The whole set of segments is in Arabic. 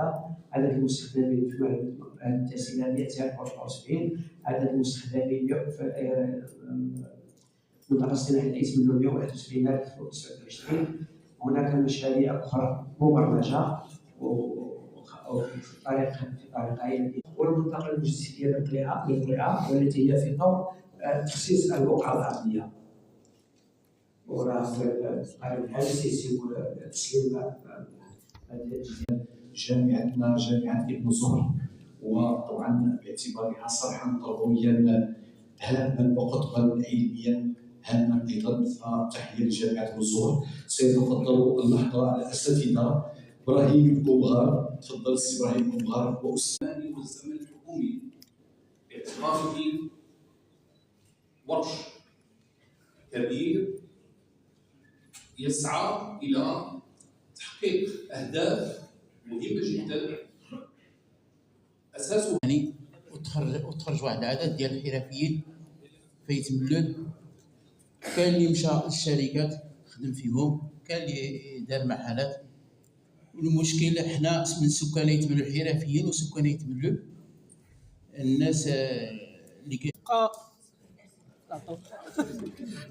هذا. عدد المستخدمين في هذه التسهيلات 274. عدد المستخدمين في المنصه التي يتم 171,029. هناك مشاريع اخرى مبرمجه في طريقين، والمنطقه اللوجستيه للقلاع والتي هي في طور تخصيص البقعه الارضيه. وراه في القريب الحالي سيتم تسليم جامعتنا جامعه ابن زهر، وطبعا باعتبارها صرحا تربويا هاما وقطبا علميا هاما ايضا، فتحيه لجامعه ابن زهر. سيتفضل اللحظه على الاساتذه ابراهيم بوغار. تفضل السي ابراهيم بوغار. والزماني والزمن الحكومي باعتباره ورش كبير يسعى الى تحقيق اهداف مهمه جدا اساسها يعني وتخرج واحد العدد ديال الحرفيين في تملل. كاين اللي مشى للشركات خدم فيهم، كاين اللي دار محلات. والمشكل حنا من سكان تملل الحرفيين وسكان تملل الناس اللي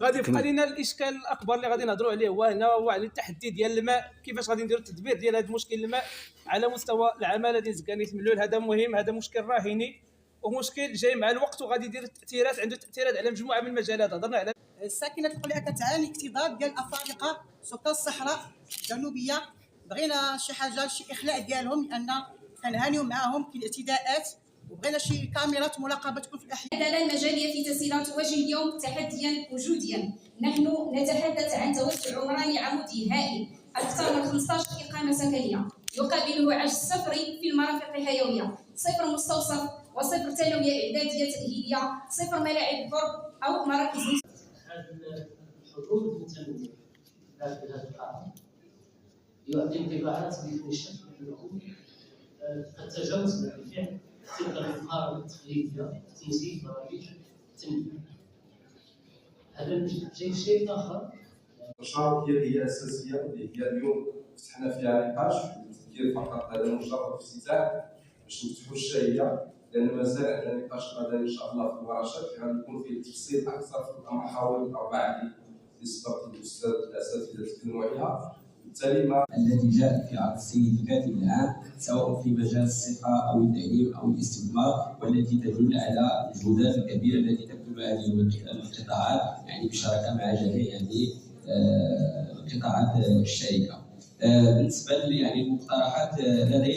غادي يبقى لنا الاشكال الاكبر اللي غادي نهضروا عليه هو هنا، هو على التحدي ديال الماء. كيفاش غادي نديروا التدبير ديال هذا المشكل الماء على مستوى العماله ديال سكان تملول؟ هذا مهم، هذا مشكل راهني ومشكل جاي مع الوقت وغادي يدير تاثيرات، عنده تاثيرات على مجموعه من المجالات. هضرنا على ساكنه القلاع كتعاني اكتظاظ ديال الافارقه سكان الصحراء الجنوبيه. بغينا شي حاجه شي اخلاء ديالهم، لان كنعانيو معاهم في الاعتداءات، وبغينا شي كاميرات مراقبه تكون في الاحياء. العداله المجاليه في تسهيلات تواجه اليوم تحديا وجوديا. نحن نتحدث عن توسع عمراني عمودي هائل اكثر من 15 اقامه سكنيه، يقابله عجز صفري في المرافق الحيويه، صفر مستوصف وصفر تنميه اعداديه تاهيليه، صفر ملاعب ضرب او مراكز. هذا الحضور المتنوع داخل هذا القاعه يعطي انطباعات بالشكل انه قد تجاوزنا بالفعل تلك المقارنه التقليديه تنزيل برامج التنميه. هذا جاي شيء اخر. النشاط هي اساسيه، اللي هي اليوم فتحنا فيها نقاش والتفكير فقط هذا مجرد افتتاح باش نفتحوا الشهيه، لان مازال عندنا نقاش غدا ان شاء الله في الورشات غادي يكون فيه تفصيل اكثر في المحاور الاربعه اللي سبق الاستاذ الاساتذه تكلموا عليها. بالتالي الذي جاء في عرض السيد الكاتب العام سواء في مجال الصحه او التعليم او الاستثمار، والتي تدل على الجهودات الكبيره التي تبذل هذه القطاعات، يعني بشراكه مع جميع يعني قطاعات الشركه. بالنسبه يعني المقترحات لدي